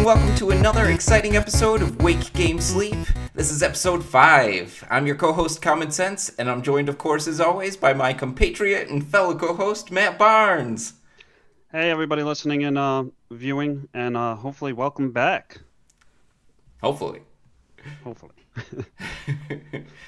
welcome to another exciting episode of Wake Game Sleep. This is episode 5. I'm your co-host Common Sense, and I'm joined, of course, as always, by my compatriot and fellow co-host, Matt Barnes. Hey, everybody listening and viewing, and hopefully welcome back. Hopefully.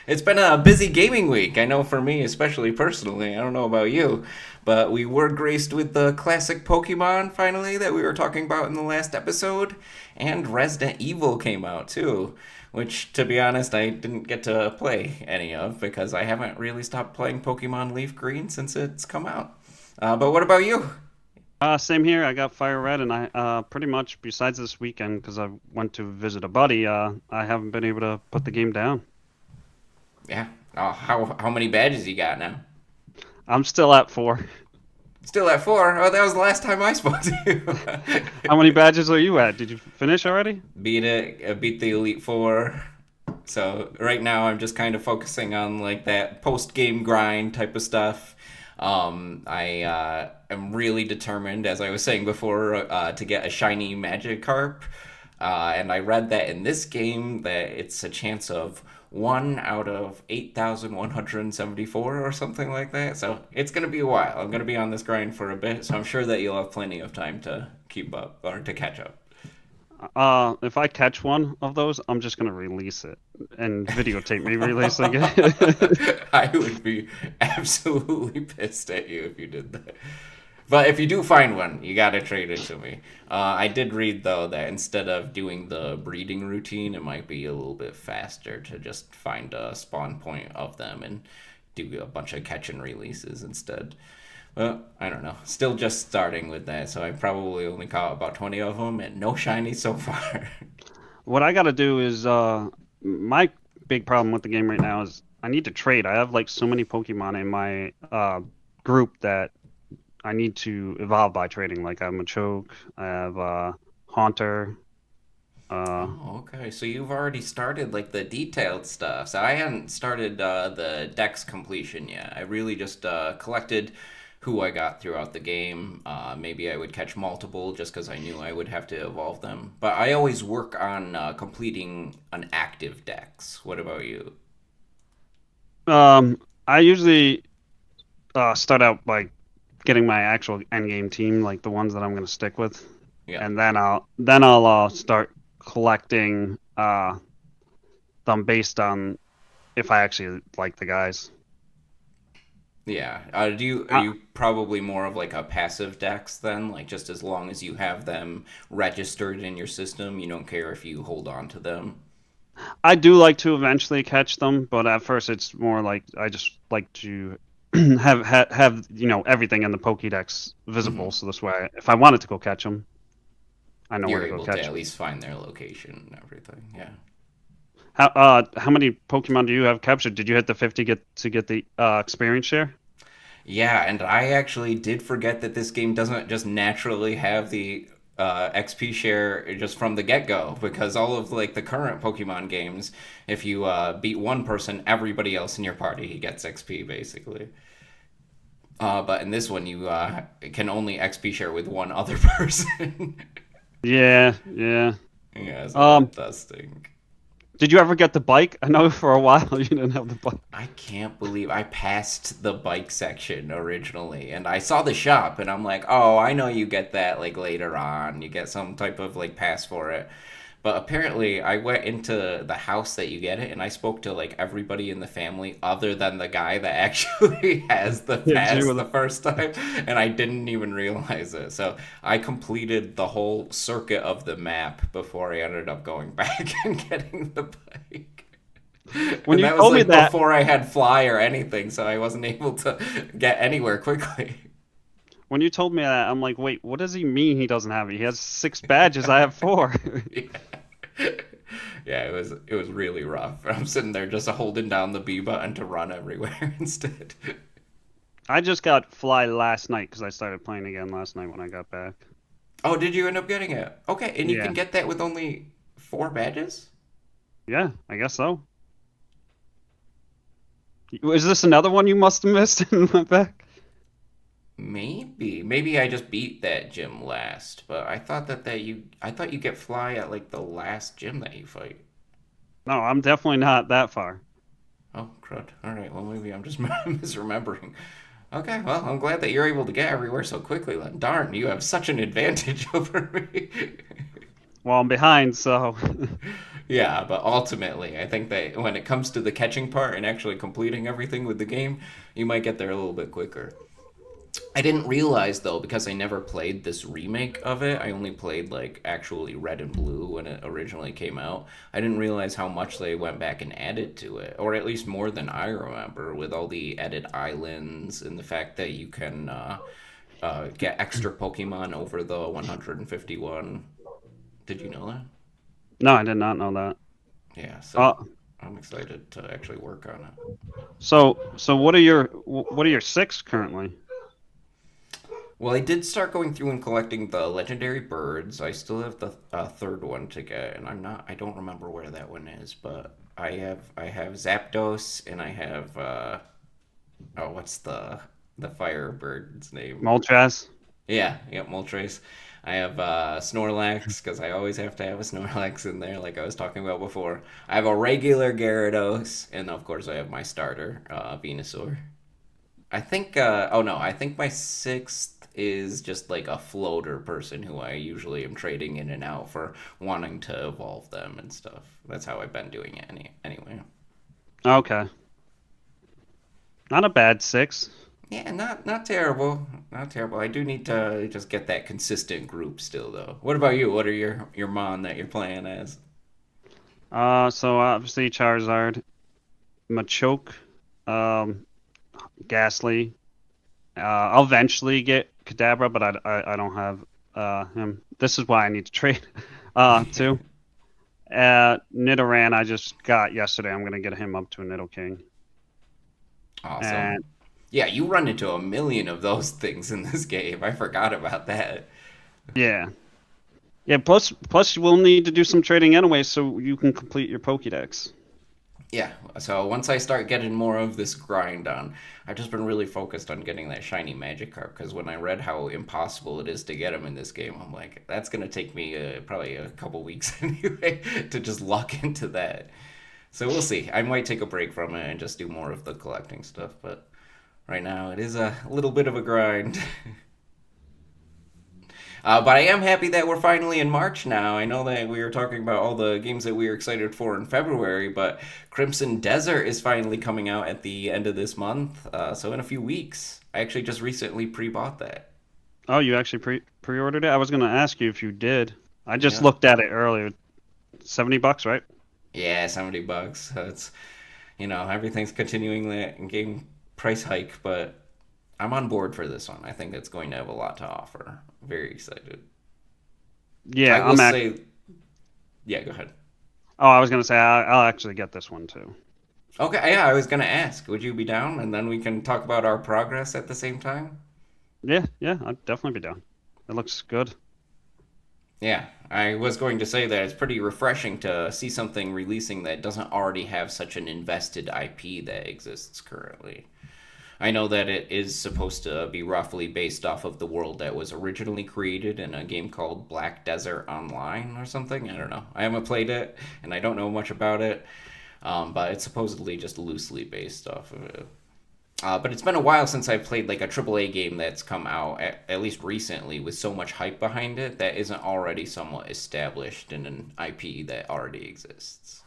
It's been a busy gaming week, I know for me, especially personally. I don't know about you, but we were graced with the classic Pokemon, finally, that we were talking about in the last episode, and Resident Evil came out, too, which, to be honest, I didn't get to play any of, because I haven't really stopped playing Pokemon Leaf Green since it's come out. But what about you? Same here. I got Fire Red, and I pretty much, besides this weekend, because I went to visit a buddy, I haven't been able to put the game down. Yeah. How many badges you got now? I'm still at 4. Still at 4? Oh, that was the last time I spoke to you. How many badges are you at? Did you finish already? Beat it. I beat the Elite Four. So right now I'm just kind of focusing on like that post-game grind type of stuff. I am really determined, as I was saying before, to get a shiny Magikarp. And I read that in this game that it's a chance of 1 out of 8,174 or something like that. So it's going to be a while. I'm going to be on this grind for a bit, so I'm sure that you'll have plenty of time to keep up or to catch up. If I catch one of those, I'm just gonna release it and videotape me releasing it. I would be absolutely pissed at you if you did that. But if you do find one, you gotta trade it to me. I did read, though, that instead of doing the breeding routine, it might be a little bit faster to just find a spawn point of them and do a bunch of catch and releases instead. Well, I don't know. Still just starting with that, so I probably only caught about 20 of them, and no shiny so far. What I gotta do is, my big problem with the game right now is I need to trade. I have like so many Pokemon in my group that I need to evolve by trading. Like I have Machoke, I have Haunter. Okay. So you've already started like the detailed stuff. So I hadn't started the dex completion yet. I really just collected who I got throughout the game. Maybe I would catch multiple just because I knew I would have to evolve them. But I always work on completing an active dex. What about you? I usually start out by getting my actual endgame team, like the ones that I'm gonna stick with, Yeah. and then I'll start collecting them based on if I actually like the guys. Yeah. Are you probably more of like a passive dex then? Like just as long as you have them registered in your system, you don't care if you hold on to them? I do like to eventually catch them, but at first it's more like I just like to have everything in the Pokédex visible, so this way, if I wanted to go catch them, I know where You're to go able catch to at them. least find their location and everything. Yeah. How many Pokemon do you have captured? Did you hit the 50 to get the experience share? Yeah, and I actually did forget that this game doesn't just naturally have the XP share just from the get-go, because all of like the current Pokemon games, if you beat one person, everybody else in your party gets XP basically. But in this one, you can only XP share with one other person. Yeah, yeah. Yeah, so Um, that does stink. did you ever get the bike? I know for a while you didn't have the bike. I can't believe I passed the bike section originally, and I saw the shop, and I'm like, oh, I know you get that like later on. You get some type of like pass for it. But apparently, I went into the house that you get it, and I spoke to like everybody in the family other than the guy that actually has the Yeah, pass you the first time, and I didn't even realize it. So I completed the whole circuit of the map before I ended up going back and getting the bike. when And you that was told me like that before I had fly or anything, so I wasn't able to get anywhere quickly. when you told me that, I'm like, wait, what does he mean he doesn't have it? He has 6 badges. I have 4. Yeah, it was really rough. I'm sitting there just holding down the B button to run everywhere instead. I just got Fly last night because I started playing again last night when I got back. Oh, did you end up getting it? Okay, and you can Yeah, get that with only 4 badges? yeah, I guess so. Is this another one you must have missed and went back? Maybe I just beat that gym last, but I thought you get fly at like the last gym that you fight. No, I'm definitely not that far. Oh, crud. All right, well maybe I'm just misremembering. Okay, well I'm glad that you're able to get everywhere so quickly. Then. Darn, you have such an advantage over me. Well, I'm behind, so Yeah, but ultimately, I think that when it comes to the catching part and actually completing everything with the game, you might get there a little bit quicker. I didn't realize though because I never played this remake of it. I only played like actually Red and Blue when it originally came out. I didn't realize how much they went back and added to it, or at least more than I remember, with all the added islands and the fact that you can get extra Pokemon over the 151. Did you know that? no, I did not know that. Yeah, so Uh, I'm excited to actually work on it. so what are your six currently? Well, I did start going through and collecting the legendary birds. I still have the third one to get, and I don't remember where that one is, but I have Zapdos and I have what's the firebird's name? Moltres? Yeah, Moltres. I have Snorlax because I always have to have a Snorlax in there, like I was talking about before. I have a regular Gyarados, and of course I have my starter, Venusaur. I think. Oh no, I think my sixth is just like a floater person who I usually am trading in and out for wanting to evolve them and stuff. That's how I've been doing it anyway. Okay, not a bad six. Yeah, not terrible, not terrible. I do need to just get that consistent group still though. What about you? What are your mon that you're playing as? So obviously Charizard, Machoke, um, Ghastly. I'll eventually get Kadabra, but I don't have him. This is why I need to trade too. Nidoran I just got yesterday. I'm gonna get him up to a Nidoking. Awesome. And Yeah, you run into a million of those things in this game. I forgot about that. yeah, yeah. Plus you will need to do some trading anyway, so you can complete your Pokédex. Yeah, so once I start getting more of this grind on, I've just been really focused on getting that shiny Magikarp because when I read how impossible it is to get him in this game, I'm like, that's gonna take me probably a couple weeks anyway to just lock into that. So we'll see. I might take a break from it and just do more of the collecting stuff, but right now it is a little bit of a grind. But I am happy that we're finally in March now. I know that we were talking about all the games that we were excited for in February, but Crimson Desert is finally coming out at the end of this month. So in a few weeks. I actually just recently pre-bought that. Oh, you actually pre-ordered it? I was gonna ask you if you did. I just Yeah. looked at it earlier. $70, right? Yeah, $70. So it's everything's continuing the game price hike, but I'm on board for this one. I think it's going to have a lot to offer. Very excited. I Yeah, will say, yeah, go ahead. Oh, I was gonna say I'll actually get this one too. Okay, yeah, I was gonna ask, would you be down? And then we can talk about our progress at the same time. Yeah, yeah, I'd definitely be down. It looks good. Yeah, I was going to say that it's pretty refreshing to see something releasing that doesn't already have such an invested IP that exists currently. I know that it is supposed to be roughly based off of the world that was originally created in a game called Black Desert Online or something. I don't know. I haven't played it and I don't know much about it, but it's supposedly just loosely based off of it. But it's been a while since I've played like a AAA game that's come out, at least recently, with so much hype behind it that isn't already somewhat established in an IP that already exists.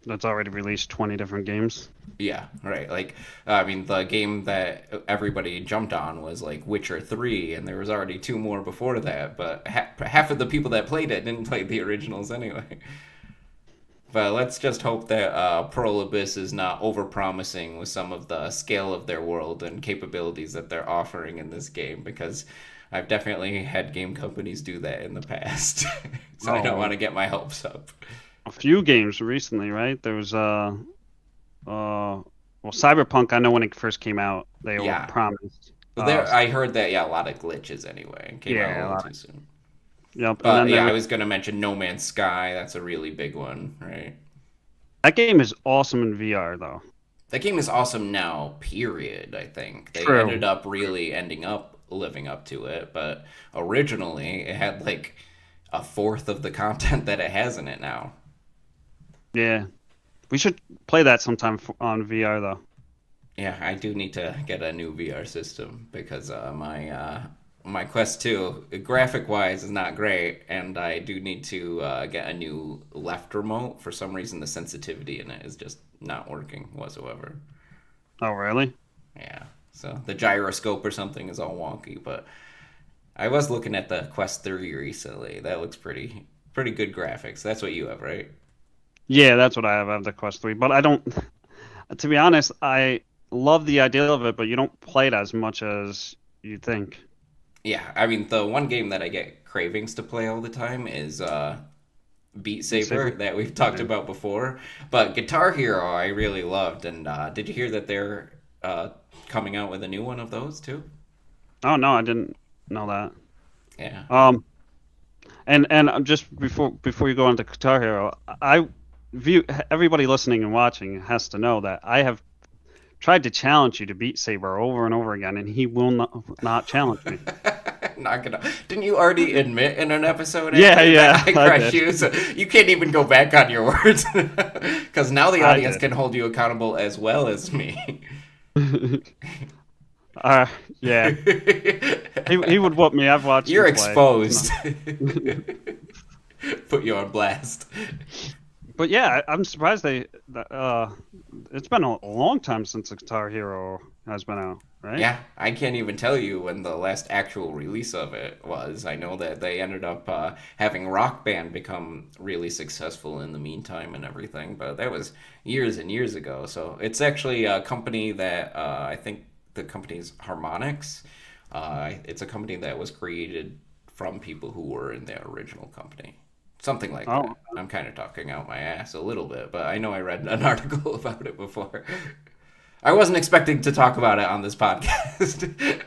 That's already released 20 different games. Yeah, right. Like, I mean, the game that everybody jumped on was like Witcher 3, and there was already two more before that, but half of the people that played it didn't play the originals anyway. But let's just hope that Pearl Abyss is not overpromising with some of the scale of their world and capabilities that they're offering in this game, because I've definitely had game companies do that in the past. So I don't Oh, want to get my hopes up. a few games recently, right? There was well, Cyberpunk. I know when it first came out, they were Yeah. promised. Well, I heard that, yeah, a lot of glitches anyway. It came out a Yeah, a little lot. too soon. Yep. And But then yeah, there I was was going to mention No Man's Sky. That's a really big one, right? that game is awesome in VR though. That game is awesome now, period, I think. They ended True. up really ending up living up to it, but originally it had like a fourth of the content that it has in it now. Yeah. We should play that sometime on VR though. Yeah, I do need to get a new VR system because my Quest 2, graphic wise, is not great, and I do need to get a new left remote. For some reason, the sensitivity in it is just not working whatsoever. Oh, really? Yeah, so the gyroscope or something is all wonky, but I was looking at the Quest 3 recently. That looks pretty good graphics. That's what you have, right? Yeah, that's what I have. I have the Quest 3, but I don't. To be honest, I love the idea of it, but you don't play it as much as you think. Yeah, I mean the one game that I get cravings to play all the time is Beat Beat Saber Saber. that we've talked Yeah. about before. But Guitar Hero I really loved, and did you hear that they're coming out with a new one of those too? Oh no, I didn't know that. Yeah. Um, and just before you go on to Guitar Hero, I view everybody listening and watching has to know that I have tried to challenge you to beat Saber over and over again, and he will not challenge me. Not gonna. Didn't you already admit in an episode Yeah, actually that yeah, I I crushed did. you? So you can't even go back on your words because now the I audience did. can hold you accountable as well as me. Uh, yeah, he would whoop me. I've watched You're him play. It's exposed. not. Put you on blast. But yeah, I'm surprised it's been a long time since Guitar Hero has been out, right? Yeah, I can't even tell you when the last actual release of it was. I know that they ended up having Rock Band become really successful in the meantime and everything, but that was years and years ago. So it's actually a company that I think the company's Harmonix. It's a company that was created from people who were in their original company. Something like Oh, that. I'm kind of talking out my ass a little bit, but I know I read an article about it before. I wasn't expecting to talk about it on this podcast.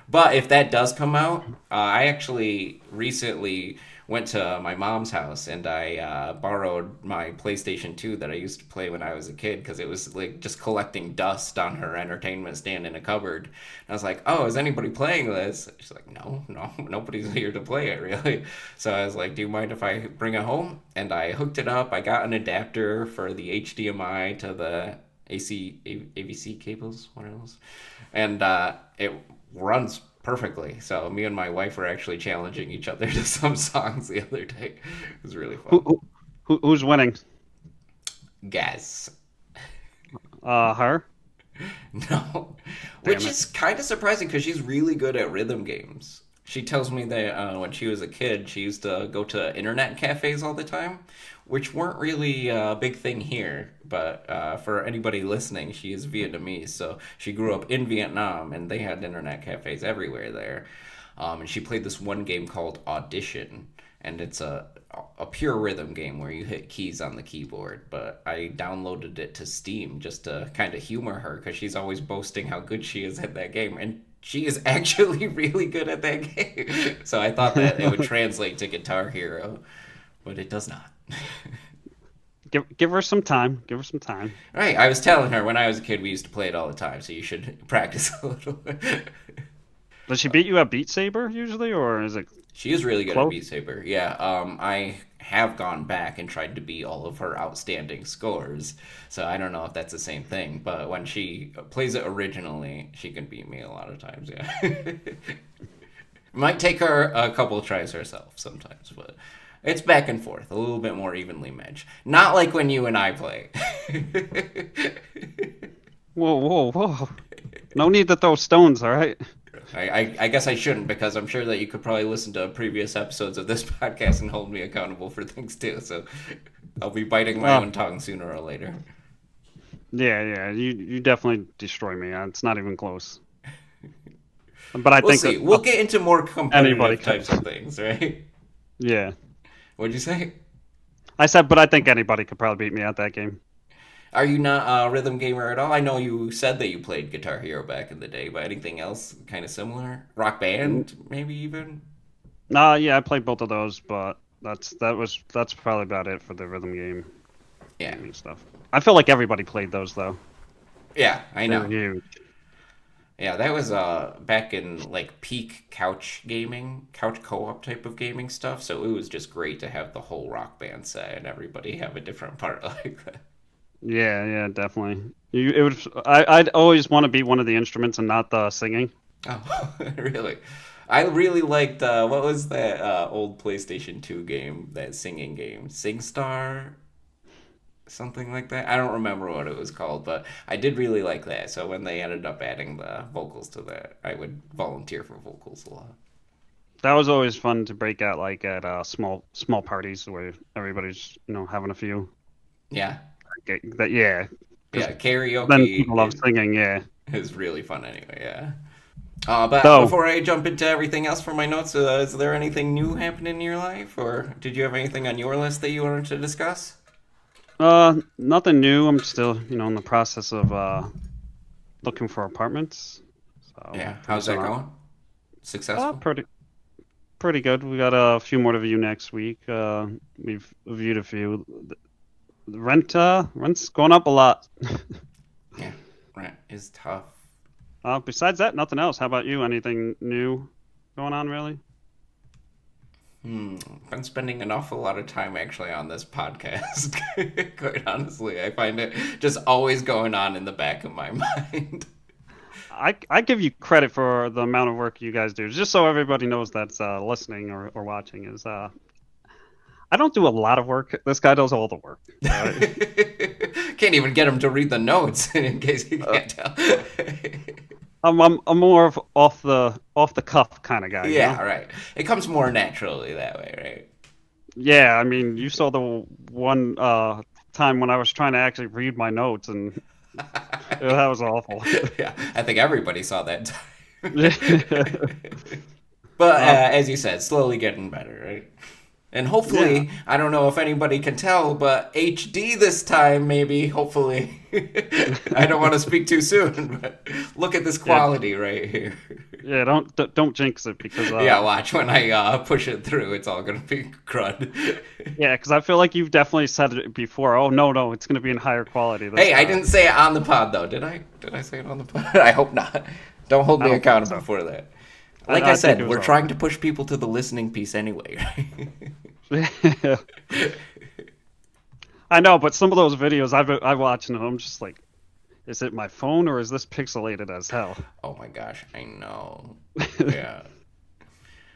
But if that does come out, I actually recently went to my mom's house and I borrowed my PlayStation 2 that I used to play when I was a kid because it was like just collecting dust on her entertainment stand in a cupboard. And I was like, "Oh, is anybody playing this?" She's like, "No, no, nobody's here to play it really." So I was like, "Do you mind if I bring it home?" And I hooked it up. I got an adapter for the HDMI to the AVC cables, what else? And it runs perfectly. So me and my wife were actually challenging each other to some songs the other day. It was really who, fun. who who's winning? Guess. Her. No. Damn Which it. is kind of surprising because she's really good at rhythm games. She tells me that when she was a kid, she used to go to internet cafes all the time, which weren't really a big thing here. But for anybody listening, she is Vietnamese, so she grew up in Vietnam, and they had internet cafes everywhere there. And she played this one game called Audition, and it's a pure rhythm game where you hit keys on the keyboard. But I downloaded it to Steam just to kind of humor her because she's always boasting how good she is at that game, and she is actually really good at that game. So I thought that it would translate to Guitar Hero, but it does not. Give her some time. Give her some time. Right, I was telling her when I was a kid we used to play it all the time, so you should practice a little. Does she beat you at Beat Saber usually, or is it She is really good at close? Beat Saber. Yeah, I have gone back and tried to beat all of her outstanding scores, so I don't know if that's the same thing. But when she plays it originally, she can beat me a lot of times. Yeah, it might take her a couple of tries herself sometimes, but it's back and forth, a little bit more evenly matched. Not like when you and I play. Whoa, whoa, whoa! No need to throw stones. All right. I guess I shouldn't because I'm sure that you could probably listen to previous episodes of this podcast and hold me accountable for things too. So I'll be biting my Uh, own tongue sooner or later. yeah, yeah. You definitely destroy me. It's not even close. But I We'll think see. We'll get into more anybody competitive could. types of things, right? Yeah. What'd you say? I said, but I think anybody could probably beat me at that game. Are you not a rhythm gamer at all? I know you said that you played Guitar Hero back in the day, but anything else kind of similar? Rock Band, maybe even? Yeah, I played both of those, but that's probably about it for the rhythm game Yeah. gaming stuff. I feel like everybody played those though. Yeah, I They're know. huge. Yeah, that was back in like peak couch gaming, couch co-op type of gaming stuff. So it was just great to have the whole rock band set and everybody have a different part like that. Yeah, yeah, definitely. It would. I'd always want to be one of the instruments and not the singing. Oh, really? I really liked what was that old PlayStation 2 game, that singing game, SingStar, something like that. I don't remember what it was called, but I did really like that. So when they ended up adding the vocals to that, I would volunteer for vocals a lot. That was always fun to break out like at small parties where everybody's having a few. Yeah, That yeah, because yeah, then people love karaoke singing. Yeah. is really fun anyway. Yeah. But So before I jump into everything else for my notes, is there anything new happening in your life, or did you have anything on your list that you wanted to discuss? nothing new. I'm still in the process of looking for apartments. So Yeah, pretty how's soon that I'll. going? Successful? Pretty good. We got a few more to view next week. We've viewed a few. The rent's going up a lot. Yeah, rent is tough. Besides that, nothing else. How about you? Anything new going on, really? Been spending an awful lot of time actually on this podcast. Quite honestly, I find it just always going on in the back of my mind. I give you credit for the amount of work you guys do. Just so everybody knows that's listening or watching is I don't do a lot of work. This guy does all the work. All right. Can't even get him to read the notes in case you Uh, can't tell. I'm more of off the cuff kind of guy, you Yeah, know? right. It comes more naturally that way, Yeah, I mean, you saw the one time when I was trying to actually read my notes, and that was awful. Yeah, I think everybody saw that time. But uh, as you said, slowly getting better, right? And yeah, hopefully, I don't know if anybody can tell, but HD this time, maybe, hopefully. I don't want to speak too soon, but look at this yeah, quality right here. yeah. Don't jinx it because Yeah, watch when I push it through, it's all gonna be crud. yeah, because I feel like you've definitely said it before. Oh no, it's going to be in higher quality this Hey, I time. didn't say it on the pod though, did I? Did I say it on the pod? I hope not. Don't hold I me don't think accountable so. for that. Like I I think it said, was we're all trying to push people to the listening piece anyway. right. I know, but some of those videos I watch and I'm just like, is it my phone or is this pixelated as hell? Oh my gosh, I know. Yeah.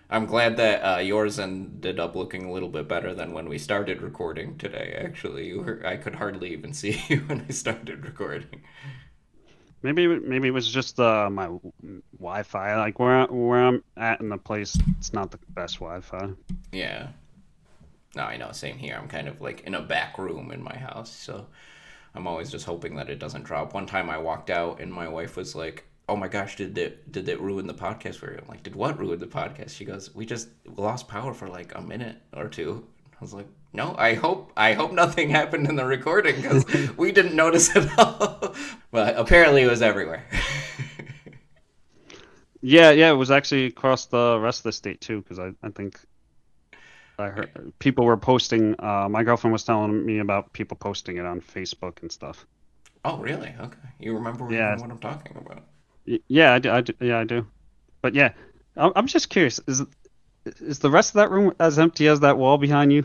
I'm glad that yours ended up looking a little bit better than when we started recording today. Actually, I could hardly even see you when I started recording. Maybe it was just my Wi-Fi. Like where I'm at in the place, it's not the best Wi-Fi. Yeah. No, I know. Same here. I'm kind of like in a back room in my house, so I'm always just hoping that it doesn't drop. One time I walked out and my wife was like, "Oh my gosh, did it ruin the podcast for you?" I'm like, "Did what ruin the podcast?" She goes, "We just lost power for like a minute or two." I was like, "No, I hope nothing happened in the recording because we didn't notice at all." But apparently it was everywhere. Yeah, yeah, it was actually across the rest of the state too, because I think I Yeah. heard people were posting. My girlfriend was telling me about people posting it on Facebook and stuff. Oh, really? Okay. You remember Yeah, even what I'm talking about? yeah, I do, yeah, I do. But yeah, I'm just curious. Is the rest of that room as empty as that wall behind you?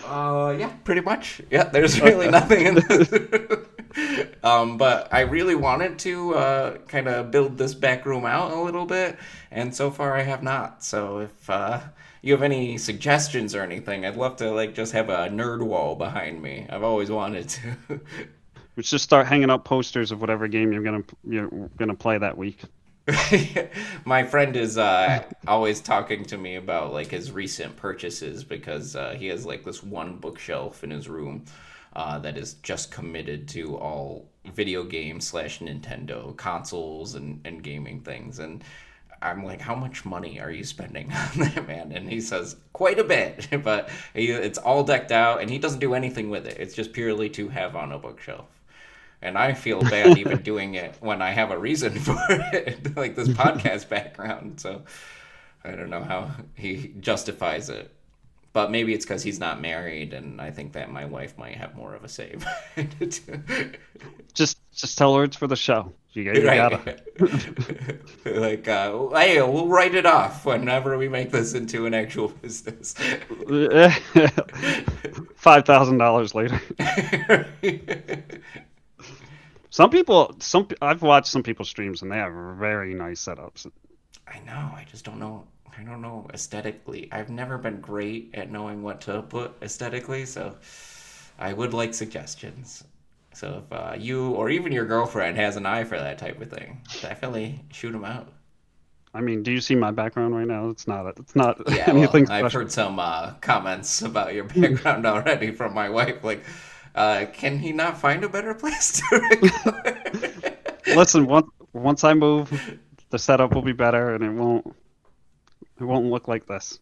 Yeah, pretty much. Yeah, there's really Okay. nothing in this. But I really wanted to kind of build this back room out a little bit, and so far I have not. So if you have any suggestions or anything, I'd love to like just have a nerd wall behind me. I've always wanted to. We should just start hanging up posters of whatever game you're gonna play that week. My friend is always talking to me about like his recent purchases because he has like this one bookshelf in his room that is just committed to all video games slash Nintendo consoles and gaming things. And I'm like, how much money are you spending on that, man? And he says quite a bit, but it's all decked out and he doesn't do anything with it. It's just purely to have on a bookshelf. And I feel bad even doing it when I have a reason for it, like this podcast background. So I don't know how he justifies it. But maybe it's because he's not married, and I think that my wife might have more of a say behind it. Just tell her it's for the show. You gotta. Right. Like, hey, we'll write it off whenever we make this into an actual business. $5,000 later. I've watched some people's streams and they have very nice setups. I know. I just don't know. I don't know aesthetically. I've never been great at knowing what to put aesthetically, so I would like suggestions. So if you or even your girlfriend has an eye for that type of thing, definitely shoot them out. I mean, do you see my background right now? It's not Yeah, well, anything I've special. heard some comments about your background already from my wife. Like, can he not find a better place to record? Listen, once I move, the setup will be better and it won't look like this.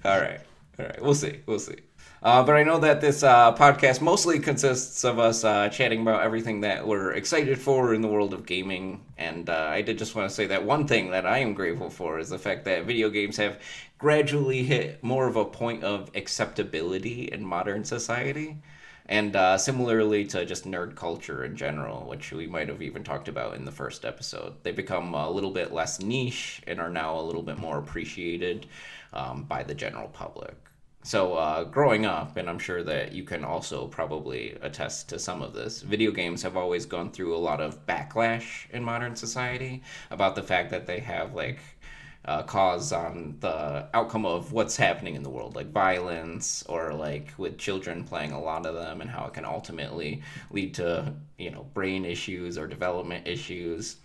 All right. All right. We'll see. We'll see. But I know that this podcast mostly consists of us chatting about everything that we're excited for in the world of gaming. And I did just want to say that one thing that I am grateful for is the fact that video games have gradually hit more of a point of acceptability in modern society. And similarly to just nerd culture in general, which we might have even talked about in the first episode, they become a little bit less niche and are now a little bit more appreciated by the general public. So, growing up, and I'm sure that you can also probably attest to some of this, video games have always gone through a lot of backlash in modern society about the fact that they have like cause on the outcome of what's happening in the world, like violence or like with children playing a lot of them, and how it can ultimately lead to brain issues or development issues.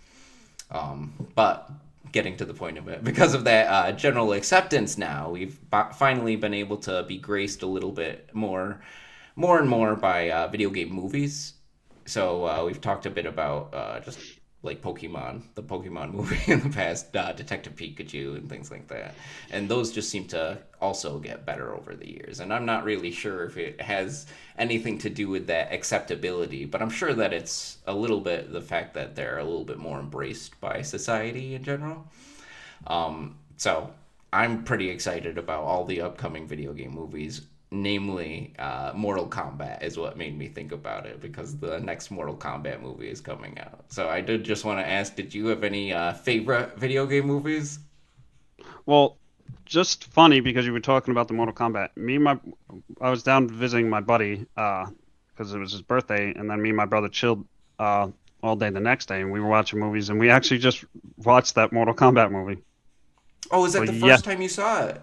But getting to the point of it, because of that general acceptance now, we've finally been able to be graced a little bit more and more by video game movies. So we've talked a bit about just like Pokemon, the Pokemon movie in the past, Detective Pikachu, and things like that. And those just seem to also get better over the years. And I'm not really sure if it has anything to do with that acceptability, but I'm sure that it's a little bit the fact that they're a little bit more embraced by society in general. So I'm pretty excited about all the upcoming video game movies. Namely, Mortal Kombat is what made me think about it because the next Mortal Kombat movie is coming out. So I did just want to ask, did you have any favorite video game movies? Well, just funny because you were talking about the Mortal Kombat. I was down visiting my buddy because it was his birthday, and then me and my brother chilled all day the next day, and we were watching movies, and we actually just watched that Mortal Kombat movie. Oh, is So that the yeah, first time you saw it?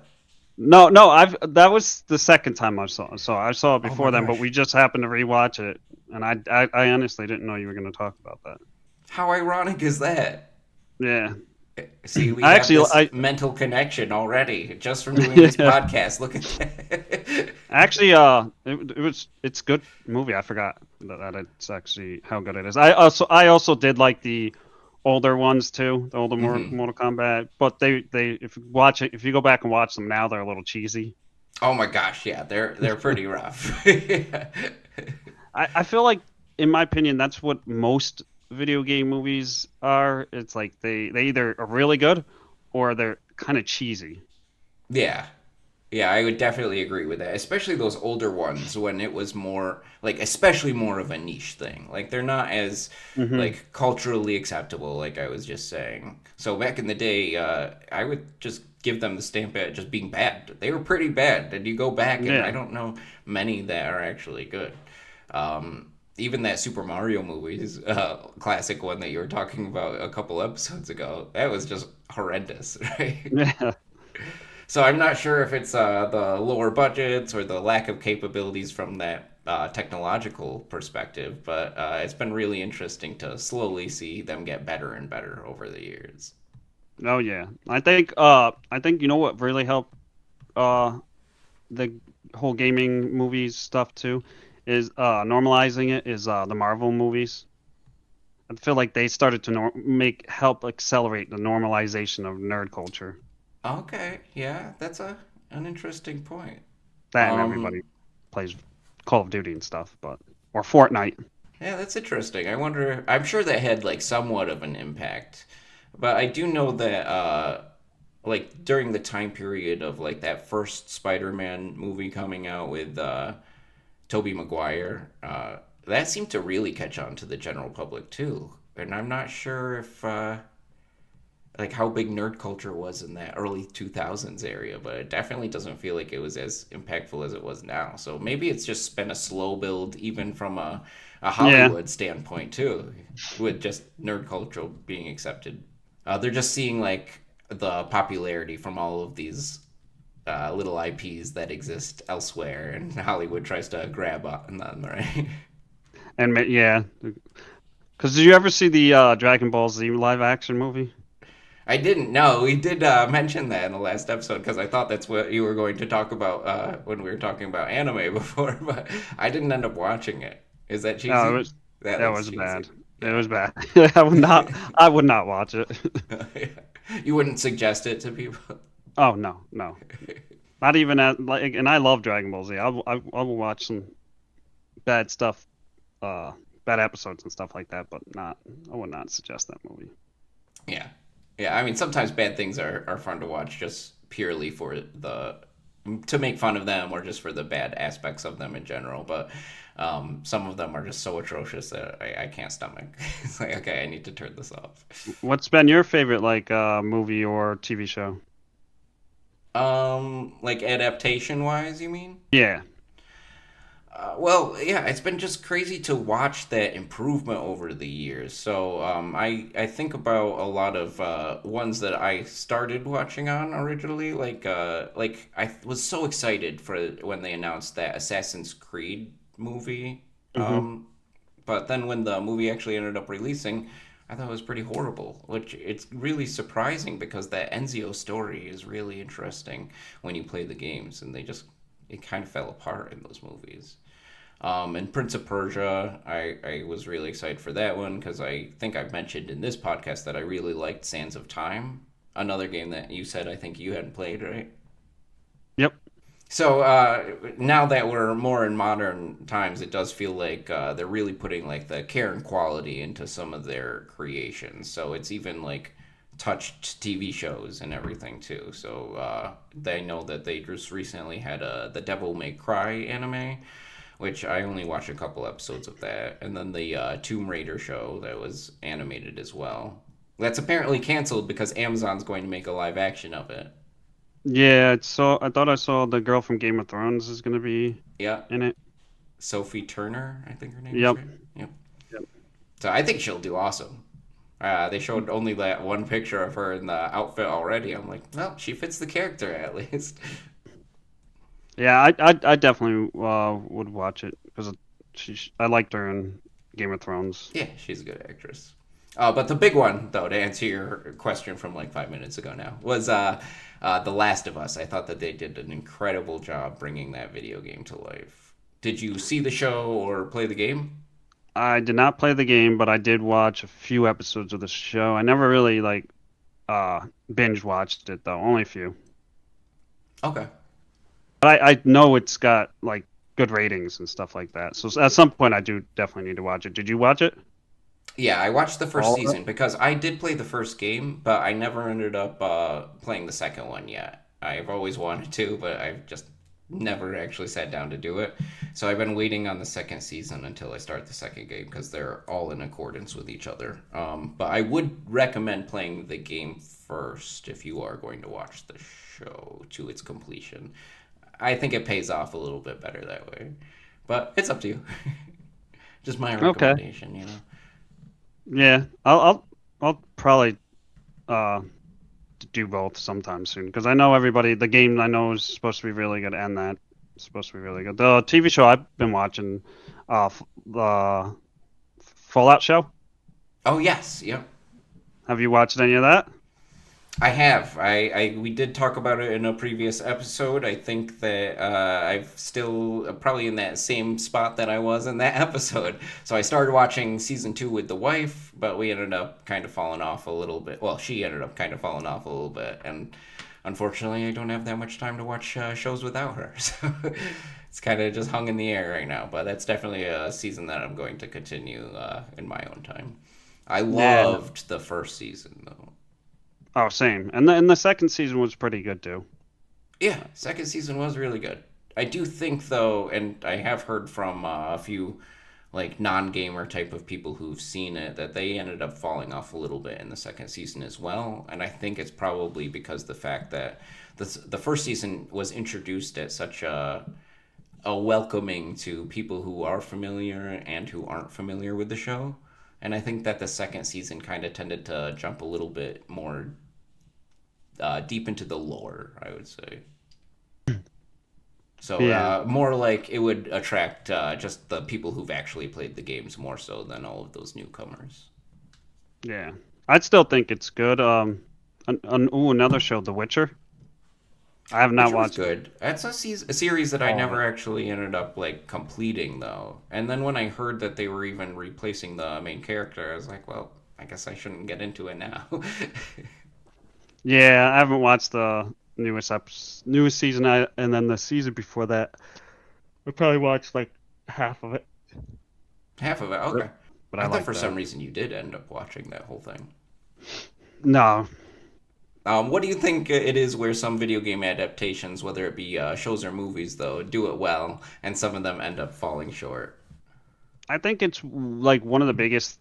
no, no, that was the second time I saw it. So I saw it Oh my before then, but gosh. we just happened to rewatch it, and I honestly didn't know you were going to talk about that. How ironic is that? Yeah, See, we I have actually this I mental connection already just from doing this yeah. podcast. Look at that. Actually, it's good movie. I forgot that it's actually how good it is. I also did like the older ones too, the older Hmm. Mortal Kombat. But they if you watch it, if you go back and watch them now, they're a little cheesy. Oh my gosh, yeah, they're pretty rough. I feel like, in my opinion, that's what most video game movies are. It's like they either are really good or they're kind of cheesy. Yeah. Yeah, I would definitely agree with that. Especially those older ones when it was more like especially more of a niche thing. Like they're not as Hmm. like culturally acceptable like I was just saying. So back in the day, I would just give them the stamp at just being bad. They were pretty bad. And you go back and I Yeah. don't know many that are actually good. Even that Super Mario movies, classic one that you were talking about a couple episodes ago, that was just horrendous, right? Yeah. So I'm not sure if it's the lower budgets or the lack of capabilities from that technological perspective, but it's been really interesting to slowly see them get better and better over the years. Oh yeah. I think you know what really helped uh the whole gaming movies stuff too is normalizing it is the Marvel movies. I feel like they started to make help accelerate the normalization of nerd culture. Okay, yeah, that's a an interesting point. That and Um, everybody plays Call of Duty and stuff, but or Fortnite. yeah, that's interesting. I wonder. I'm sure that had like somewhat of an impact, but I do know that like during the time period of like that first Spider-Man movie coming out with Tobey Maguire, that seemed to really catch on to the general public too. And I'm not sure if like how big nerd culture was in that early 2000s area, but it definitely doesn't feel like it was as impactful as it was now. So maybe it's just been a slow build, even from a Yeah, Hollywood standpoint too, with just nerd culture being accepted. They're just seeing like the popularity from all of these little IPs that exist elsewhere, and Hollywood tries to grab on them, right? yeah. Because did you ever see the Dragon Ball Z live action movie? I didn't know. We did mention that in the last episode because I thought that's what you were going to talk about when we were talking about anime before, but I didn't end up watching it. Is that Oh, cheesy? That it looks was bad. cheesy. It Yeah. was bad. I would not watch it. You wouldn't suggest it to people? Oh no, no. Not even at like, and I love Dragon Ball Z. I will watch some bad stuff, uh, bad episodes and stuff like that, but not. I would not suggest that movie. Yeah. Yeah, I mean, sometimes bad things are fun to watch just purely for the to make fun of them or just for the bad aspects of them in general. But some of them are just so atrocious that I can't stomach. It's like, okay, I need to turn this off. What's been your favorite like movie or TV show? Like adaptation wise, you mean? Yeah. Well, yeah, it's been just crazy to watch that improvement over the years. So I think about a lot of ones that I started watching on originally. Like I was so excited for when they announced that Assassin's Creed movie. Hmm. But then when the movie actually ended up releasing, I thought it was pretty horrible. Which it's really surprising because that Enzio story is really interesting when you play the games, and they just it kind of fell apart in those movies. And Prince of Persia, I was really excited for that one because I think I've mentioned in this podcast that I really liked Sands of Time, another game that you said I think you hadn't played, right? Yep. So now that we're more in modern times, it does feel like they're really putting like the care and quality into some of their creations. So it's even like touched TV shows and everything too. So they know that they just recently had the Devil May Cry anime, which I only watched a couple episodes of that, and then the Tomb Raider show that was animated as well. That's apparently canceled because Amazon's going to make a live action of it. Yeah. I thought I saw the girl from Game of Thrones is gonna be Yeah, in it. Sophie Turner, I think her name is Yep. right. Yep. Yep. So I think she'll do awesome. They showed only that one picture of her in the outfit already. I'm like, well, she fits the character at least. Yeah. I definitely would watch it because I liked her in Game of Thrones. Yeah, she's a good actress. But the big one, though, to answer your question from like 5 minutes ago now, was The Last of Us. I thought that they did an incredible job bringing that video game to life. Did you see the show or play the game? I did not play the game, but I did watch a few episodes of the show. I never really like binge watched it though, only a few. Okay. But I know it's got like good ratings and stuff like that. So at some point I do definitely need to watch it. Did you watch it? Yeah, I watched the first All of it? season because I did play the first game, but I never ended up playing the second one yet. I've always wanted to, but I've just never actually sat down to do it. So I've been waiting on the second season until I start the second game because they're all in accordance with each other. But I would recommend playing the game first if you are going to watch the show to its completion. I think it pays off a little bit better that way, but it's up to you. Just my Okay. recommendation, you know. Yeah. I'll probably uh do both sometime soon because I know everybody the game I know is supposed to be really good and that is supposed to be really good. The TV show I've been watching the Fallout show. Oh yes, yep. Have you watched any of that? I have. We did talk about it in a previous episode. I think that I've still probably in that same spot that I was in that episode. So I started watching season two with the wife, but we ended up kind of falling off a little bit. Well, she ended up kind of falling off a little bit, and unfortunately, I don't have that much time to watch shows without her. So it's kind of just hung in the air right now. But that's definitely a season that I'm going to continue in my own time. I Yeah. loved the first season though. Oh, same. And the second season was pretty good too. Yeah, second season was really good. I do think though, and I have heard from a few like non-gamer type of people who've seen it that they ended up falling off a little bit in the second season as well, and I think it's probably because the fact that the first season was introduced at such a welcoming to people who are familiar and who aren't familiar with the show. And I think that the second season kind of tended to jump a little bit more deep into the lore, I would say. So Yeah, more like it would attract just the people who've actually played the games more so than all of those newcomers. yeah. I'd still think it's good. Another show, The Witcher. I have not Witcher was watched it. good. That's a series that I Oh, never actually ended up like completing though. And then when I heard that they were even replacing the main character, I was like, well, I guess I shouldn't get into it now. yeah. I haven't watched the newest season, and then the season before that. I probably watched like half of it, Half of it, but okay. but I I thought like for some that. reason you did end up watching that whole thing. No, What do you think it is where some video game adaptations, whether it be shows or movies, though, do it well, and some of them end up falling short? I think it's like one of the biggest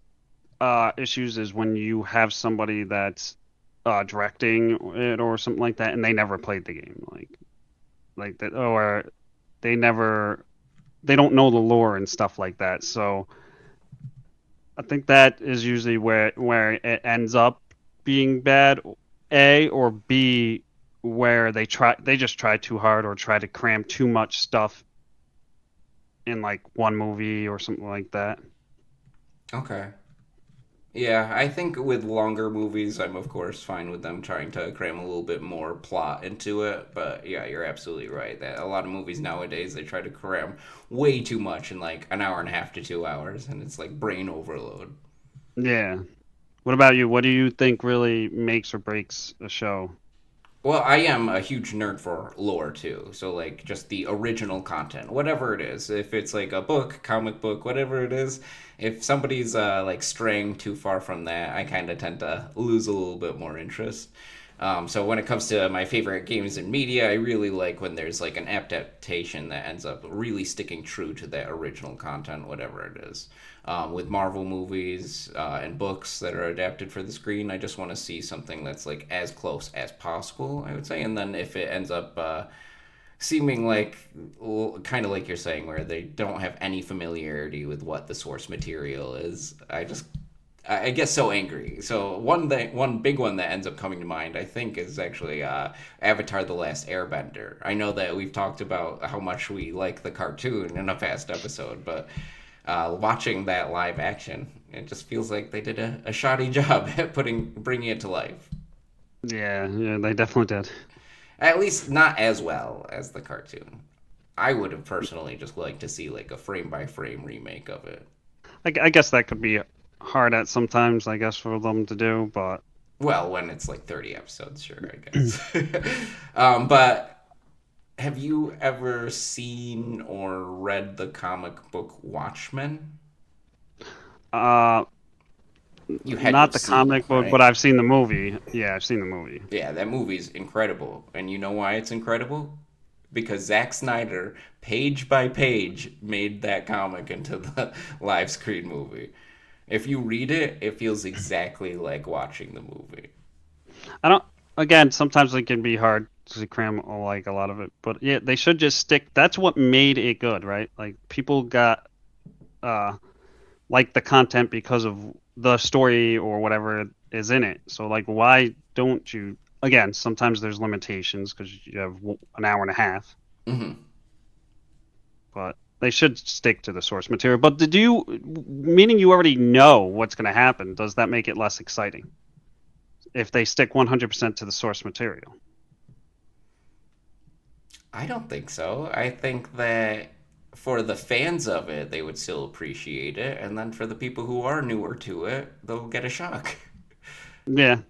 issues is when you have somebody that's directing it or something like that, and they never played the game, like that, or they never they don't know the lore and stuff like that. So I think that is usually where it ends up being bad, A, or B, where they just try too hard or try to cram too much stuff in like one movie or something like that. Okay. Yeah, I think with longer movies, I'm of course fine with them trying to cram a little bit more plot into it. But yeah, you're absolutely right that a lot of movies nowadays they try to cram way too much in like an hour and a half to 2 hours, and it's like brain overload. Yeah. What about you? What do you think really makes or breaks a show? Well, I am a huge nerd for lore too. So like just the original content, whatever it is. If it's like a book, comic book, whatever it is, if somebody's like straying too far from that, I kind of tend to lose a little bit more interest. So when it comes to my favorite games and media, I really like when there's like an adaptation that ends up really sticking true to that original content, whatever it is. With Marvel movies and books that are adapted for the screen, I just want to see something that's like as close as possible, I would say. And then if it ends up seeming like kind of like you're saying, where they don't have any familiarity with what the source material is, I get so angry. So one big one that ends up coming to mind, I think, is actually Avatar: The Last Airbender. I know that we've talked about how much we like the cartoon in a past episode, but watching that live action, it just feels like they did a shoddy job at bringing it to life. Yeah, yeah, they definitely did. At least not as well as the cartoon. I would have personally just liked to see like a frame by frame remake of it. I guess that could be hard at sometimes, I guess, for them to do, but Well, when it's like 30 episodes, sure, I guess. But have you ever seen or read the comic book Watchmen? uh, You had to not have the seen it, comic book, but right? I've seen the movie. Yeah, I've seen the movie. Yeah, that movie's incredible. And you know why it's incredible? Because Zack Snyder, page by page, made that comic into the live screen movie. If you read it, it feels exactly like watching the movie. I don't. Again, sometimes it can be hard to cram like a lot of it, but yeah, they should just stick. That's what made it good, right? Like people got uh like the content because of the story or whatever is in it. So like, why don't you? Again, sometimes there's limitations because you have an hour and a half, Hmm. but they should stick to the source material. But did you, meaning you already know what's going to happen, does that make it less exciting if they stick 100% to the source material? I don't think so. I think that for the fans of it, they would still appreciate it, and then for the people who are newer to it, they'll get a shock. Yeah,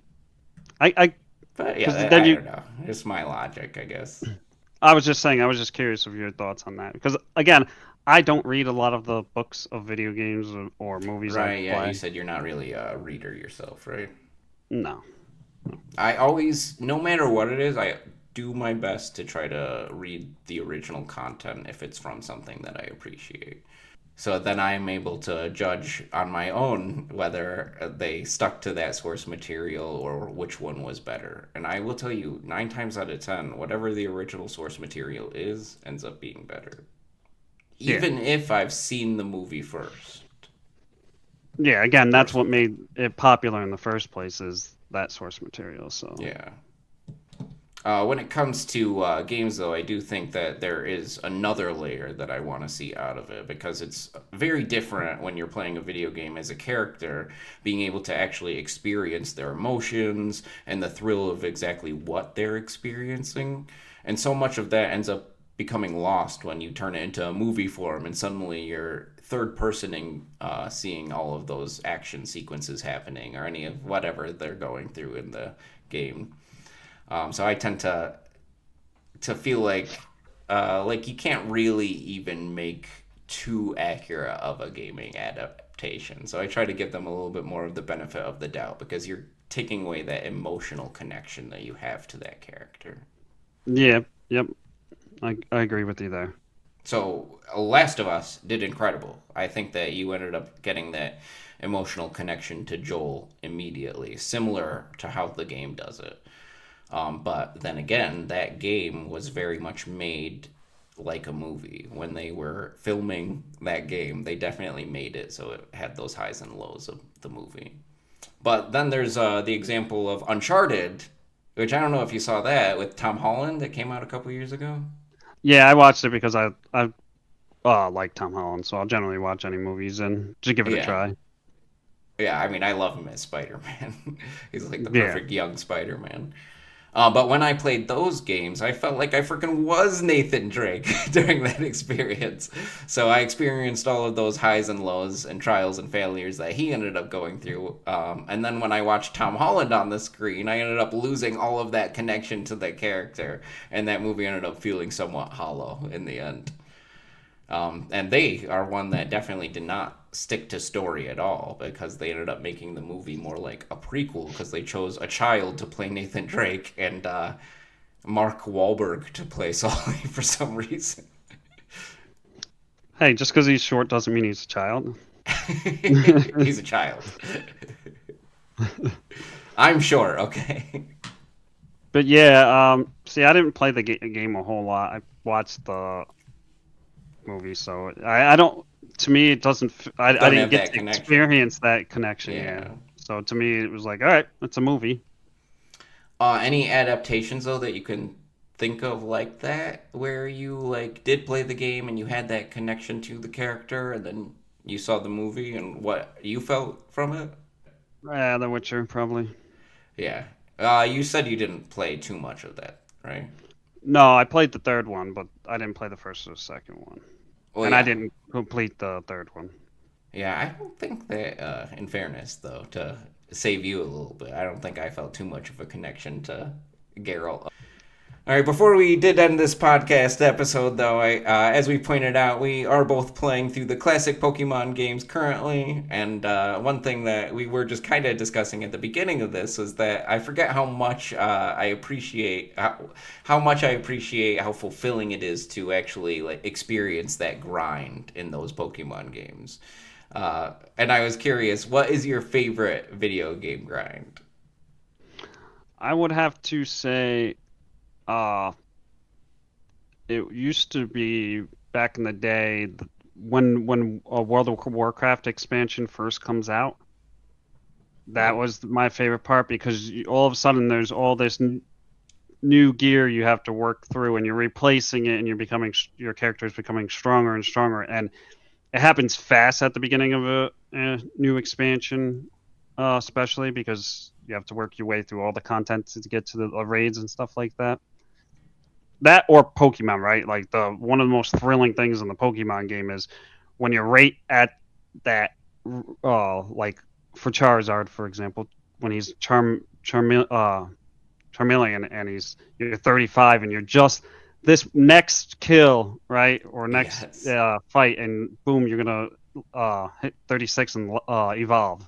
I, But yeah, because then I you, don't know. It's my logic, I guess. I was just saying, I was just curious of your thoughts on that because again, I don't read a lot of the books of video games or movies I Right, yeah, you play. said you're not really a reader yourself, right? No. I always, no matter what it is, I do my best to try to read the original content if it's from something that I appreciate. So then I'm able to judge on my own whether they stuck to that source material or which one was better. And I will tell you, 9 times out of 10, whatever the original source material is ends up being better, Yeah. even if I've seen the movie first, Yeah, again, that's what personally. made it popular in the first place is that source material. So, Yeah. When it comes to games, though, I do think that there is another layer that I want to see out of it because it's very different when you're playing a video game as a character, being able to actually experience their emotions and the thrill of exactly what they're experiencing. And so much of that ends up becoming lost when you turn it into a movie form and suddenly you're third personing seeing all of those action sequences happening or any of whatever they're going through in the game. So I tend to feel like you can't really even make too accurate of a gaming adaptation. So I try to give them a little bit more of the benefit of the doubt because you're taking away that emotional connection that you have to that character. yeah, yep, I agree with you there. So Last of Us did incredible. I think that you ended up getting that emotional connection to Joel immediately, similar to how the game does it. But then again, that game was very much made like a movie. When they were filming that game, they definitely made it so it had those highs and lows of the movie. But then there's the example of Uncharted, which I don't know if you saw that with Tom Holland that came out a couple years ago. Yeah, I watched it because I like Tom Holland, so I'll generally watch any movies and just give it a Yeah. try. Yeah, I mean, I love him as Spider Man. He's like the Yeah. perfect young Spider Man. But when I played those games, I felt like I freaking was Nathan Drake during that experience. So I experienced all of those highs and lows and trials and failures that he ended up going through. And then when I watched Tom Holland on the screen, I ended up losing all of that connection to that character. And that movie ended up feeling somewhat hollow in the end. And they are one that definitely did not stick to story at all because they ended up making the movie more like a prequel because they chose a child to play Nathan Drake and Mark Wahlberg to play Sully for some reason. Hey, just because he's short doesn't mean he's a child. He's a child. I'm sure, okay? But yeah, see, I didn't play the game a whole lot. I watched the movie, so I don't. To me, it doesn't. I Don't didn't have get that to connection. experience that connection. Yeah. Yeah. So to me, it was like, all right, it's a movie. Any adaptations though that you can think of like that where you like did play the game and you had that connection to the character and then you saw the movie and what you felt from it? Yeah, The Witcher probably. Yeah. You said you didn't play too much of that, right? No, I played the third one, but I didn't play the first or the second one, Well, and I yeah. didn't complete the third one. Yeah, I don't think that, in fairness, though, to save you a little bit, I don't think I felt too much of a connection to Geralt. All right, before we did end this podcast episode, though, as we pointed out, we are both playing through the classic Pokemon games currently. And one thing that we were just kind of discussing at the beginning of this was that I forget how much I appreciate how much I appreciate how fulfilling it is to actually like experience that grind in those Pokemon games. And I was curious, what is your favorite video game grind? I would have to say, uh, it used to be back in the day when a World of Warcraft expansion first comes out. That Oh, was my favorite part because all of a sudden there's all this new gear you have to work through, and you're replacing it, and your character is becoming stronger and stronger, and it happens fast at the beginning of a new expansion, especially because you have to work your way through all the content to get to the raids and stuff like that. That or Pokemon, right? Like the one of the most thrilling things in the Pokemon game is when you're right at that, like for Charizard, for example, when he's Charmeleon and you're 35 and you're just this next kill, right, or next yes. fight, and boom, you're gonna hit 36 and evolve.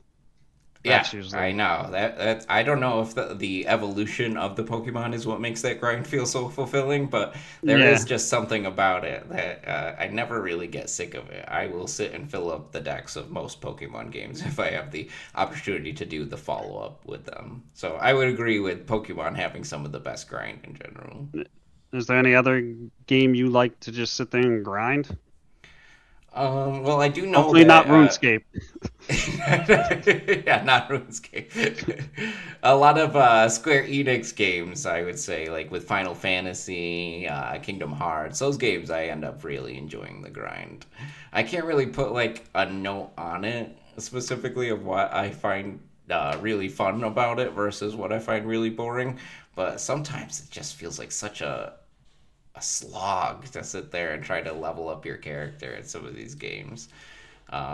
Yeah, That's I usually know that I don't know if the evolution of the Pokemon is what makes that grind feel so fulfilling, but there is yeah. just something about it that I never really get sick of it. I will sit and fill up the decks of most Pokemon games if I have the opportunity to do the follow up with them. So I would agree with Pokemon having some of the best grind in general. Is there any other game you like to just sit there and grind? Well, I do know Hopefully not that RuneScape. yeah, not RuneScape. A lot of Square Enix games, I would say, like with Final Fantasy, Kingdom Hearts, those games I end up really enjoying the grind. I can't really put like a note on it specifically of what I find really fun about it versus what I find really boring, but sometimes it just feels like such a slog to sit there and try to level up your character in some of these games.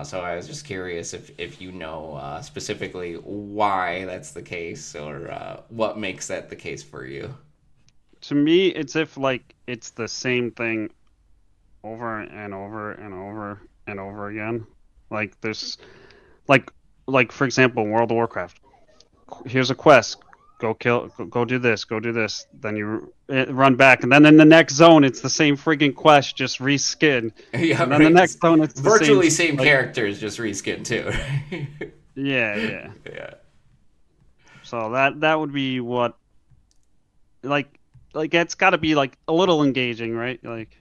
So I was just curious if you know specifically why that's the case or what makes that the case for you. To me, it's if like it's the same thing over and over and over and over again. Like there's like like for example, World of Warcraft. Here's a quest. Go do this, go do this. Then you run back, and then in the next zone, it's the same freaking quest, just reskin. Yeah, And then the right. next zone, it's the same. Virtually same Like, characters, just reskin too. yeah, yeah. Yeah. So that would be what like it's got to be like a little engaging, right? Like,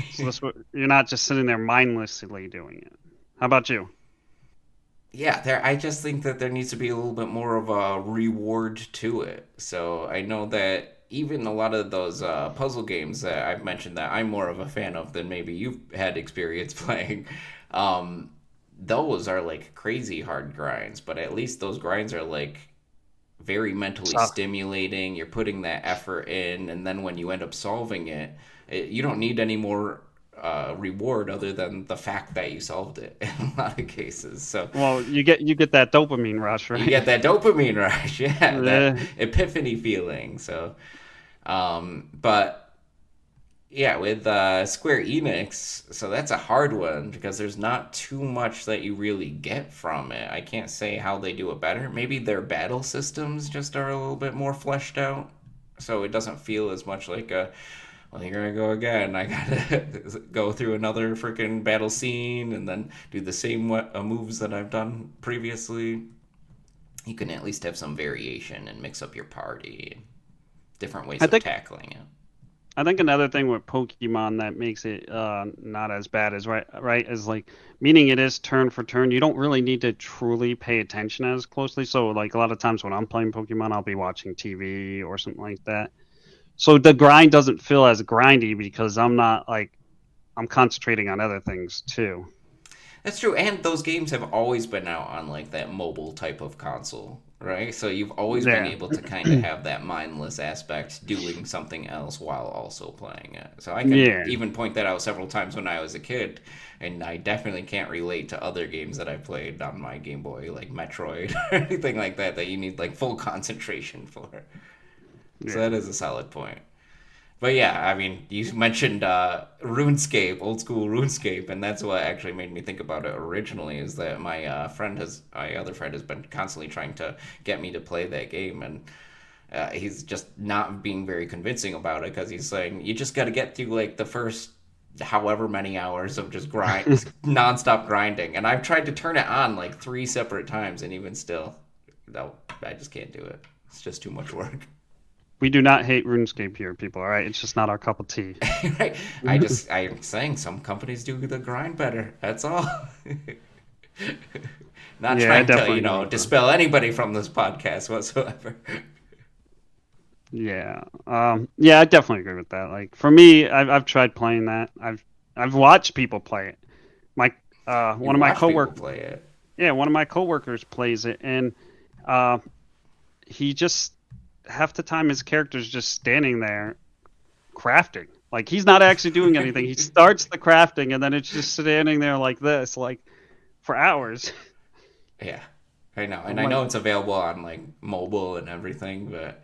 so this you're not just sitting there mindlessly doing it. How about you? Yeah, there. I just think that there needs to be a little bit more of a reward to it. So I know that even a lot of those puzzle games that I've mentioned that I'm more of a fan of than maybe you've had experience playing, um, those are like crazy hard grinds. But at least those grinds are like very mentally So, stimulating. You're putting that effort in, and then when you end up solving it, you don't need any more reward other than the fact that you solved it in a lot of cases. So well, you get that dopamine rush, you right? get that dopamine rush, yeah, that Yeah. epiphany feeling. So, but yeah, with Square Enix, so that's a hard one because there's not too much that you really get from it. I can't say how they do it better. Maybe their battle systems just are a little bit more fleshed out, so it doesn't feel as much like a well, here I go again. I gotta go through another freaking battle scene and then do the same moves that I've done previously. You can at least have some variation and mix up your party, different ways I of think tackling it. I think another thing with Pokemon that makes it not as bad as right is like meaning it is turn for turn. You don't really need to truly pay attention as closely. So like a lot of times when I'm playing Pokemon, I'll be watching TV or something like that. So the grind doesn't feel as grindy because I'm not like I'm concentrating on other things too. That's true, and those games have always been out on like that mobile type of console, right? So you've always been Yeah. able to kind of have that mindless aspect, doing something else while also playing it. So I can Yeah. even point that out several times when I was a kid, and I definitely can't relate to other games that I played on my Game Boy, like Metroid or anything like that, that you need like full concentration for. So Yeah. that is a solid point. But yeah, I mean, you mentioned RuneScape, old school RuneScape, and that's what actually made me think about it originally. Is that my other friend has been constantly trying to get me to play that game, and he's just not being very convincing about it because he's saying you just got to get through like the first however many hours of just nonstop grinding, and I've tried to turn it on like three separate times, and even still, no, I just can't do it. It's just too much work. We do not hate RuneScape here, people. All right, it's just not our cup of tea. Right. I'm saying some companies do the grind better. That's all. Not Yeah, I trying to, definitely agree with that. dispel anybody from this podcast whatsoever. Yeah. Yeah, I definitely agree with that. Like for me, I've tried playing that. I've watched people play it. My You've one of my watched people cowork play it. yeah, one of my coworkers plays it, and uh, he just half the time his character's just standing there crafting. Like he's not actually doing anything. He starts the crafting, and then it's just standing there like this, like for hours. Yeah. I know. And I'm I like, know it's available on like mobile and everything, but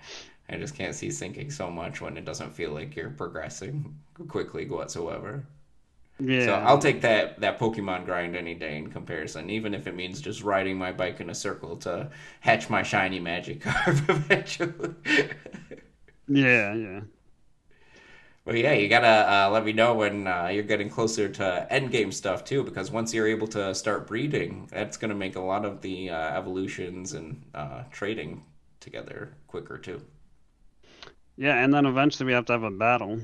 I just can't see sinking so much when it doesn't feel like you're progressing quickly whatsoever. So Yeah, I'll take that Pokemon grind any day in comparison, even if it means just riding my bike in a circle to hatch my shiny Magikarp eventually. yeah, yeah. Well, yeah, you gotta let me know when you're getting closer to endgame stuff too, because once you're able to start breeding, that's gonna make a lot of the evolutions and trading together quicker too. Yeah, and then eventually we have to have a battle.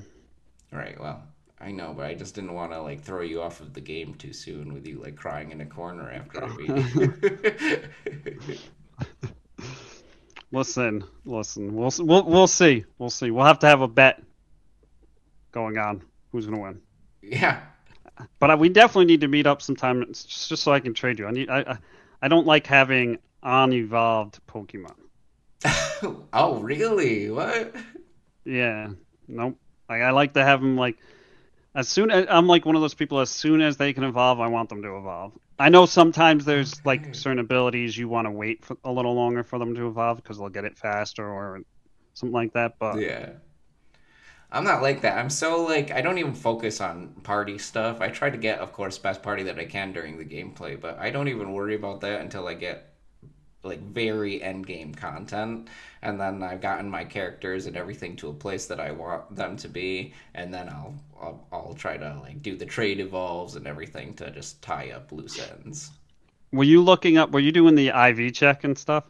Right. Well, I know, but I just didn't want to like throw you off of the game too soon with you like crying in a corner after I beat you. Listen. We'll see. We'll see. We'll have to have a bet going on who's gonna win. Yeah. But we definitely need to meet up sometime just so I can trade you. I don't like having unevolved Pokemon. Oh, really? What? Yeah, nope. I like to have them like as soon as I'm like one of those people. As soon as they can evolve, I want them to evolve. I know sometimes there's like Okay. certain abilities you want to wait for a little longer for them to evolve because they'll get it faster or something like that. But Yeah. I'm not like that. I'm so like I don't even focus on party stuff. I try to get, of course, best party that I can during the gameplay, but I don't even worry about that until I get like very end game content, and then I've gotten my characters and everything to a place that I want them to be, and then I'll try to like do the trade evolves and everything to just tie up loose ends. were you looking up? Were you doing the IV check and stuff?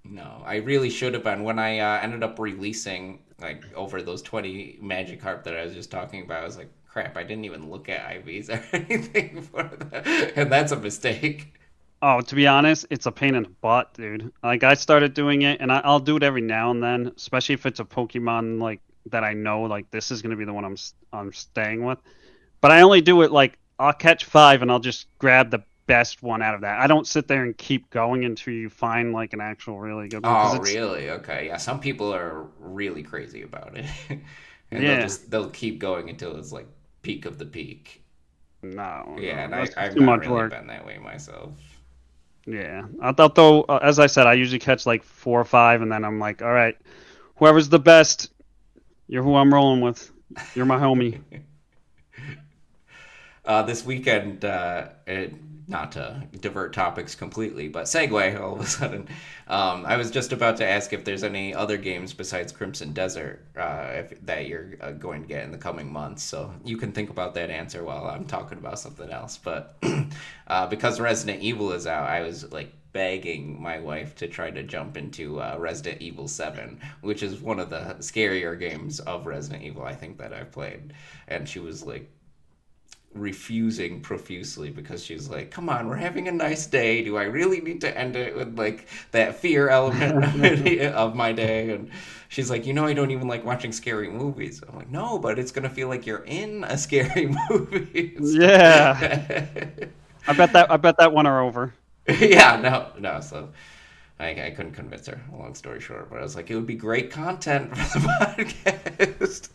No, I really should have been. When I ended up releasing like over those 20 Magikarp that I was just talking about, I was like, crap, I didn't even look at IVs or anything for that. And that's a mistake. Oh, to be honest, it's a pain in the butt, dude. Like I started doing it, and I'll do it every now and then, especially if it's a Pokemon like that I know, like this is gonna be the one I'm staying with. But I only do it like I'll catch five, and I'll just grab the best one out of that. I don't sit there and keep going until you find like an actual really good one, because Oh, it's really? Okay. Yeah, some people are really crazy about it. And yeah, they'll keep going until it's like peak of the peak. Yeah, no, and that's just I've too not much really work. been that way myself. Yeah, I thought though, as I said, I usually catch like four or five, and then I'm like, all right, whoever's the best, you're who I'm rolling with. You're my homie. This weekend, not to divert topics completely, but segue all of a sudden. I was just about to ask if there's any other games besides Crimson Desert that you're going to get in the coming months. So you can think about that answer while I'm talking about something else. But because Resident Evil is out, I was like begging my wife to try to jump into Resident Evil 7, which is one of the scarier games of Resident Evil I think that I've played. And she was like, refusing profusely because she's like, "Come on, we're having a nice day. Do I really need to end it with like that fear element of my day?" And she's like, I don't even like watching scary movies." I'm like, "No, but it's gonna feel like you're in a scary movie." Yeah, I bet that won her over. Yeah, no, no. So I couldn't convince her. Long story short, but I was like, it would be great content for the podcast.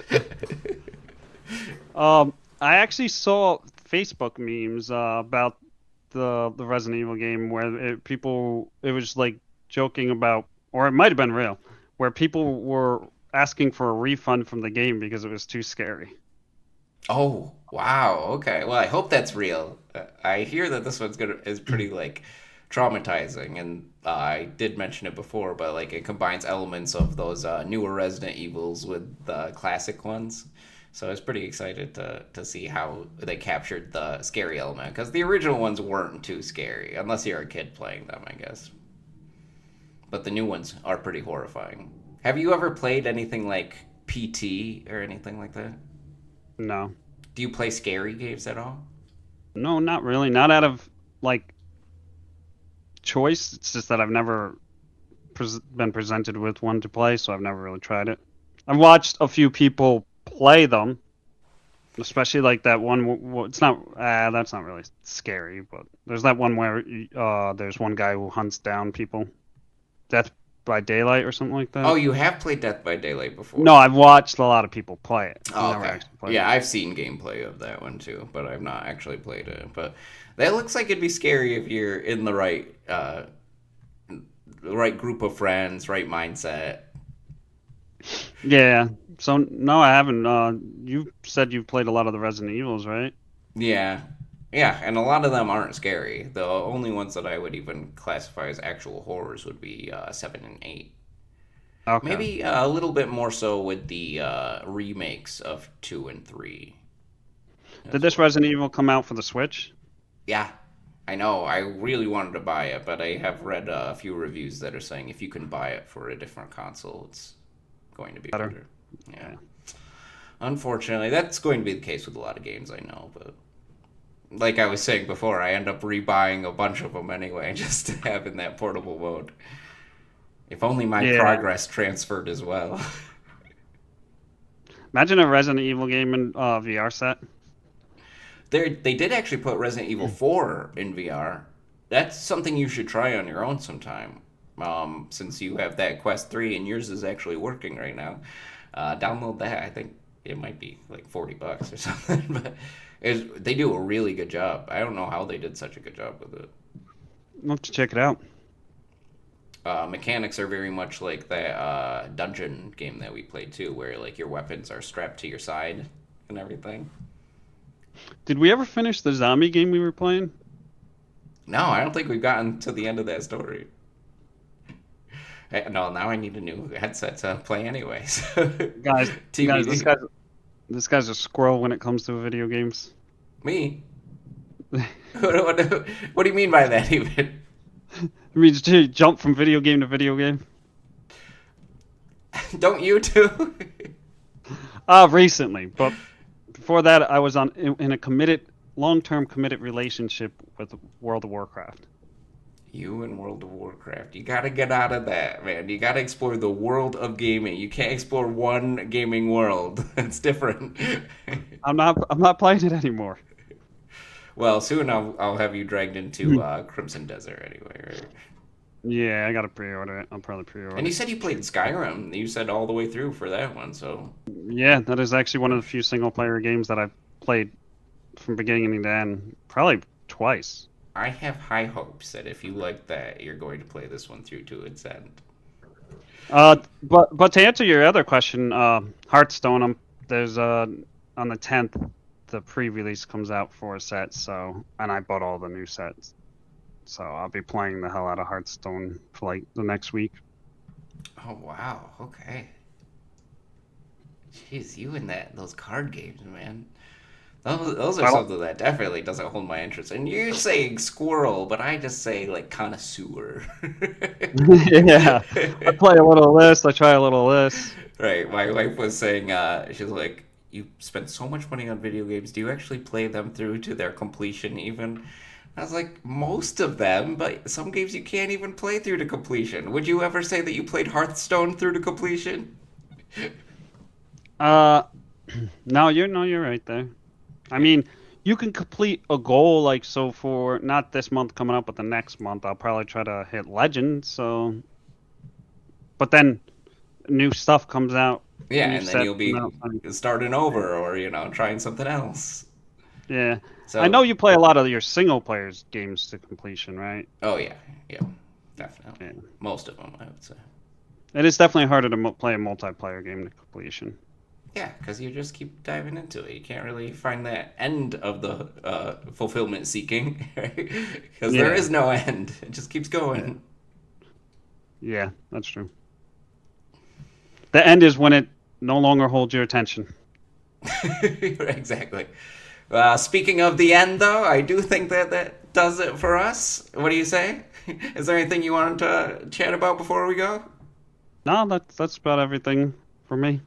I actually saw Facebook memes about the Resident Evil game where it was like joking about, or it might have been real, where people were asking for a refund from the game because it was too scary. Oh, wow. Okay. Well, I hope that's real. I hear that this one's gonna is pretty like traumatizing, and I did mention it before, but like it combines elements of those newer Resident Evils with the classic ones. So I was pretty excited to see how they captured the scary element because the original ones weren't too scary unless you're a kid playing them, I guess. But the new ones are pretty horrifying. Have you ever played anything like PT or anything like that? No, Do you play scary games at all? no, not really. Not out of like choice. It's just that I've never been presented with one to play, so I've never really tried it. I've watched a few people play them, especially like that one. It's not that's not really scary, but there's that one where there's one guy who hunts down people, Death by Daylight or something like Oh, that. you have played Death by Daylight No, before. I've watched a lot of people play it. I've Oh, never okay. actually played Yeah, it. I've seen gameplay of that one too, but I've not actually played it. But that looks like it'd be scary if you're in the right group of friends, right mindset. Yeah. So no, I haven't. You said you've played a lot of the Resident Evils, right? Yeah. Yeah, and a lot of them aren't scary. The only ones that I would even classify as actual horrors would be 7 and 8. Okay. Maybe a little bit more so with the remakes of 2 and 3 Did as this well. Resident Evil come out for the Switch? Yeah, I know. I really wanted to buy it, but I have read a few reviews that are saying if you can buy it for a different console, it's going to be Better. better. Yeah. Yeah. Unfortunately, that's going to be the case with a lot of games I know, but like I was saying before, I end up rebuying a bunch of them anyway just to have in that portable mode. If only my Yeah. progress transferred as well. Imagine a Resident Evil game in VR set. They did actually put Resident Evil 4 in VR. That's something you should try on your own sometime. Since you have that Quest 3 and yours is actually working right now. Download that. I think it might be like $40 or something, but they do a really good job. I don't know how they did such a good job with it. I'll have to check it out. Mechanics are very much like that dungeon game that we played too, where like your weapons are strapped to your side and everything. Did we ever finish the zombie game we were playing? No, I don't think we've gotten to the end of that story. No, now I need a new headset to play anyways. Guys, guys, TBD. this guy's a squirrel when it comes to video games. Me? What do you mean by that even? I mean, just to jump from video game to video game. Don't you too? Recently, but before that, I was in a long-term committed relationship with World of Warcraft. You and World of Warcraft. You gotta get out of that, man. You gotta explore the world of gaming. You can't explore one gaming world. It's different. I'm not playing it anymore. Well, soon I'll have you dragged into Crimson Desert anyway, right? Yeah, I gotta pre-order it. I'll probably And pre-order you it. said you played Skyrim. You said all the way through for that one, so Yeah, that is actually one of the few single-player games that I've played from beginning to end, probably twice. I have high hopes that if you like that, you're going to play this one through to its end. But to answer your other question, Hearthstone, there's on the 10th, the pre-release comes out for a set, so and I bought all the new sets, so I'll be playing the hell out of Hearthstone for like the next week. Oh wow, okay. Jeez, you and those card games, man. Those are I don't, something that definitely doesn't hold my interest. And you're saying squirrel, but I just say like connoisseur. yeah, I play a little of this, I try a little of this. Right. My wife was saying, she's like, you spend so much money on video games. Do you actually play them through to their completion even? I was like, most of them, but some games you can't even play through to completion. Would you ever say that you played Hearthstone through to completion? Uh, no, you're right there. I mean, you can complete a goal like so for not this month coming up, but the next month I'll probably try to hit legend. So, but then new stuff comes out, Yeah, new and then sets you'll come be out. starting over or, trying something else. Yeah, I know So, you play a lot of your single players games to completion, right? oh yeah, yeah, definitely. Yeah, Most of them, I would say. it is definitely harder to play a multiplayer game to completion. Yeah, because you just keep diving into it. You can't really find that end of the fulfillment seeking, right? Because there Yeah, is no end. It just keeps yeah, going. yeah, that's true. The end is when it no longer holds your attention. Exactly. Speaking of the end, though, I do think that that does it for us. What do you say? Is there anything you wanted to chat about before we go? No, that's about everything for me.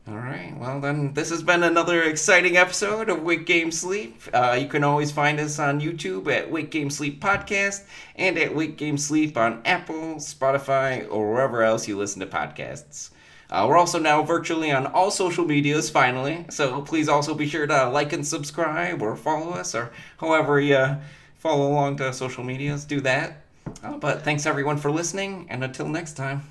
All right. Well, then, this has been another exciting episode of Wake Game Sleep. You can always find us on YouTube at Wake Game Sleep Podcast and at Wake Game Sleep on Apple, Spotify, or wherever else you listen to podcasts. We're also now virtually on all social medias, finally. So please also be sure to like and subscribe or follow us or however you follow along to social medias. Do that. But thanks everyone for listening, and until next time.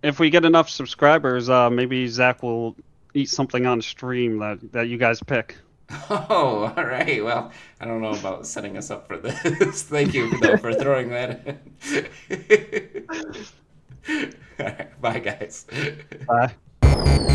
If we get enough subscribers, maybe Zach will eat something on stream that you guys pick. Oh, all right. Well, I don't know about setting us up for this. Thank you, though, for throwing that in. All right, bye, guys. Bye.